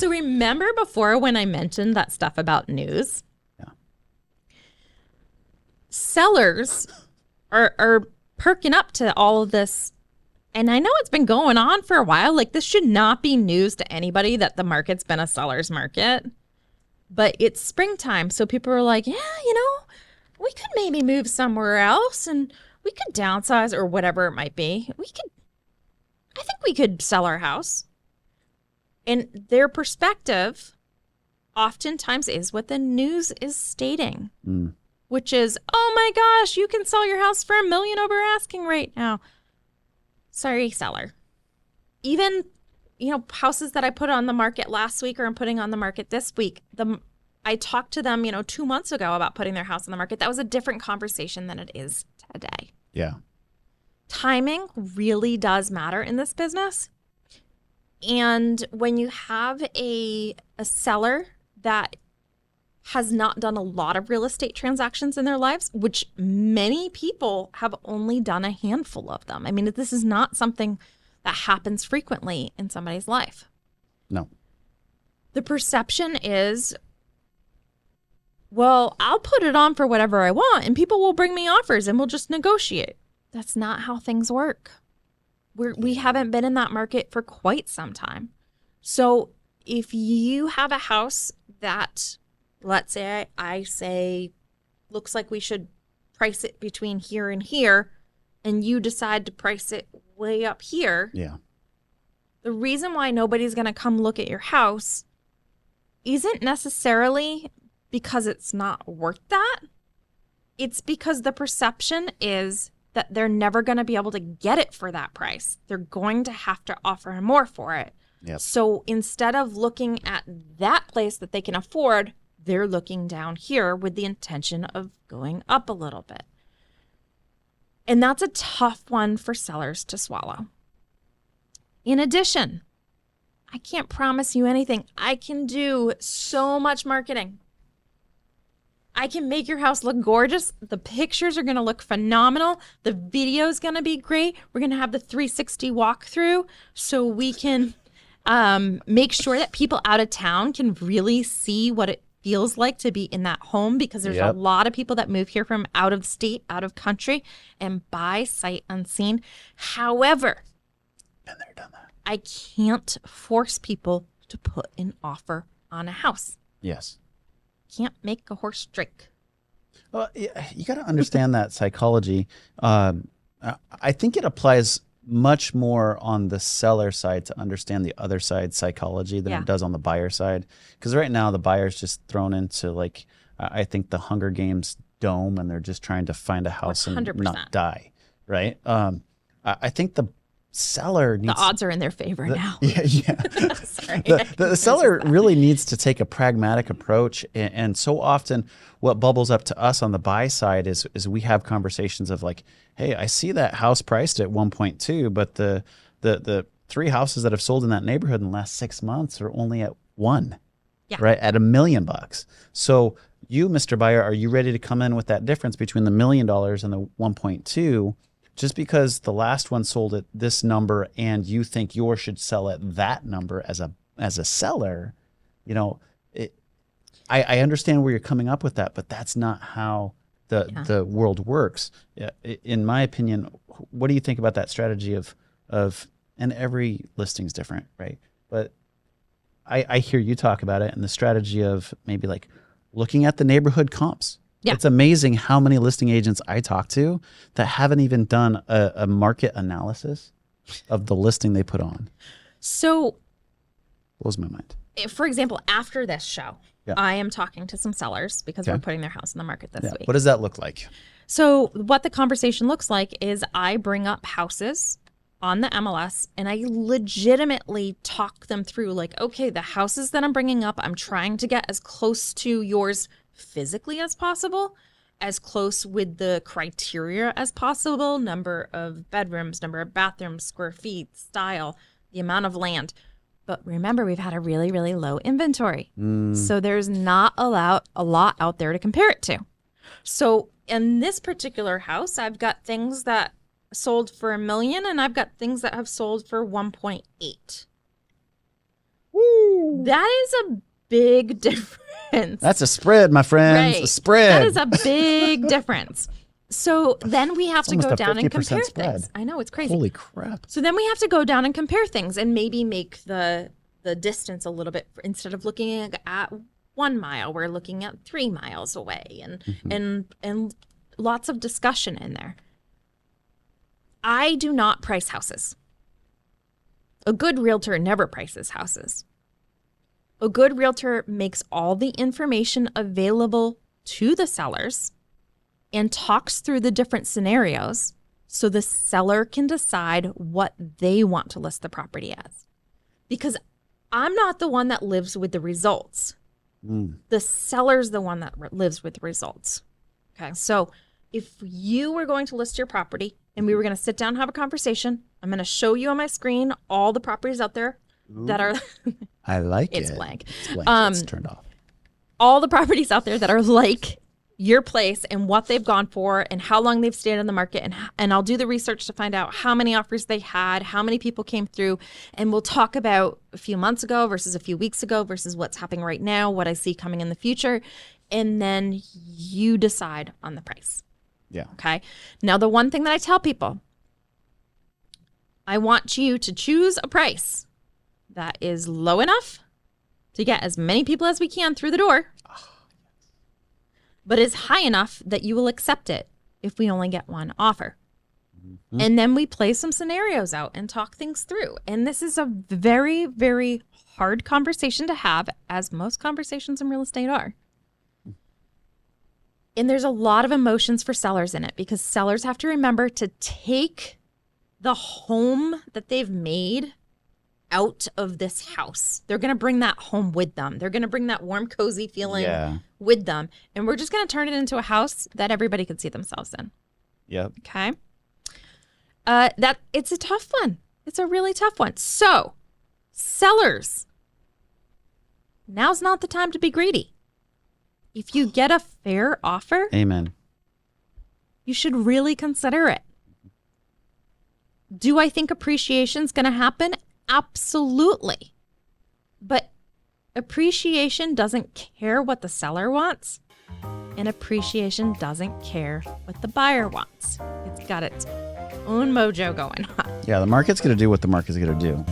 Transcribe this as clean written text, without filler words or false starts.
So remember before when I mentioned that stuff about news? Yeah. Sellers are perking up to all of this. And I know it's been going on for a while. Like, this should not be news to anybody that the market's been a seller's market. But it's springtime. So people are like, yeah, we could maybe move somewhere else and we could downsize or whatever it might be. I think we could sell our house. And their perspective oftentimes is what the news is stating, which is, oh my gosh, you can sell your house for $1 million over asking right now. Sorry, seller. Even, houses that I put on the market last week or I'm putting on the market this week, I talked to them, 2 months ago about putting their house on the market. That was a different conversation than it is today. Yeah. Timing really does matter in this business. And when you have a seller that has not done a lot of real estate transactions in their lives, which many people have only done a handful of them. I mean, this is not something that happens frequently in somebody's life. No. The perception is, well, I'll put it on for whatever I want and people will bring me offers and we'll just negotiate. That's not how things work. We haven't been in that market for quite some time. So if you have a house that, let's say I say, looks like we should price it between here and here, and you decide to price it way up here. Yeah. The reason why nobody's going to come look at your house isn't necessarily because it's not worth that. It's because the perception is that they're never going to be able to get it for that price. They're going to have to offer more for it. Yep. So instead of looking at that place that they can afford, they're looking down here with the intention of going up a little bit. And that's a tough one for sellers to swallow. In addition, I can't promise you anything. I can do so much marketing. I can make your house look gorgeous. The pictures are going to look phenomenal. The video is going to be great. We're going to have the 360 walkthrough so we can make sure that people out of town can really see what it feels like to be in that home, because there's a lot of people that move here from out of state, out of country, and buy sight unseen. However, Been there, done that. I can't force people to put an offer on a house. Yes. Can't make a horse drink. Well, you got to understand that psychology. I think it applies much more on the seller side to understand the other side's psychology than it does on the buyer side. Because right now the buyer's just thrown into, like, I think the Hunger Games dome, and they're just trying to find a house 100%. And not die, right? I think the seller needs... The odds are in their favor now. Yeah. Sorry. The seller really needs to take a pragmatic approach. And so often what bubbles up to us on the buy side is we have conversations of like, hey, I see that house priced at 1.2, but the 3 houses that have sold in that neighborhood in the last 6 months are only at 1, right? At $1 million. So you, Mr. Buyer, are you ready to come in with that difference between the $1 million and the 1.2? Just because the last one sold at this number and you think yours should sell at that number as a seller, I understand where you're coming up with that, but that's not how the world works. In my opinion, what do you think about that strategy of and every listing's different, right? But I hear you talk about it, and the strategy of maybe like looking at the neighborhood comps. Yeah. It's amazing how many listing agents I talk to that haven't even done a market analysis of the listing they put on. So, blows my mind. For example, after this show, I am talking to some sellers because we're putting their house in the market this week. What does that look like? So what the conversation looks like is I bring up houses on the MLS and I legitimately talk them through, like, okay, the houses that I'm bringing up, I'm trying to get as close to yours physically as possible, as close with the criteria as possible, number of bedrooms, number of bathrooms, square feet, style, the amount of land. But remember, we've had a really, really low inventory. So there's not a lot out there to compare it to. So in this particular house, I've got things that sold for $1 million and I've got things that have sold for 1.8. Woo! That is a big difference. That's a spread, my friends. Right. A spread. That is a big difference. So then we have to almost go a down and 50% compare spread. things. I know, it's crazy. Holy crap. So then we have to go down and compare things and maybe make the distance a little bit. Instead of looking at 1 mile, we're looking at 3 miles away, and lots of discussion in there. I do not price houses. A good realtor never prices houses. A good realtor makes all the information available to the sellers and talks through the different scenarios so the seller can decide what they want to list the property as. Because I'm not the one that lives with the results. The seller's the one that lives with the results. Okay, so if you were going to list your property and we were going to sit down and have a conversation, I'm going to show you on my screen all the properties out there that are... I like it's it. blank. It's blank. It's turned off. All the properties out there that are like your place and what they've gone for and how long they've stayed in the market. And I'll do the research to find out how many offers they had, how many people came through. And we'll talk about a few months ago versus a few weeks ago versus what's happening right now, what I see coming in the future. And then you decide on the price. Yeah. Okay. Now, the one thing that I tell people, I want you to choose a price that is low enough to get as many people as we can through the door, but is high enough that you will accept it if we only get one offer. And then we play some scenarios out and talk things through. And this is a very, very hard conversation to have, as most conversations in real estate are. And there's a lot of emotions for sellers in it, because sellers have to remember to take the home that they've made out of this house. They're going to bring that home with them. They're going to bring that warm, cozy feeling with them. And we're just going to turn it into a house that everybody can see themselves in. Yep. Okay. It's a tough one. It's a really tough one. So, sellers, now's not the time to be greedy. If you get a fair offer, Amen. you should really consider it. Do I think appreciation's going to happen? Absolutely. But appreciation doesn't care what the seller wants, and appreciation doesn't care what the buyer wants. It's got its own mojo going on. Yeah, the market's going to do what the market's going to do.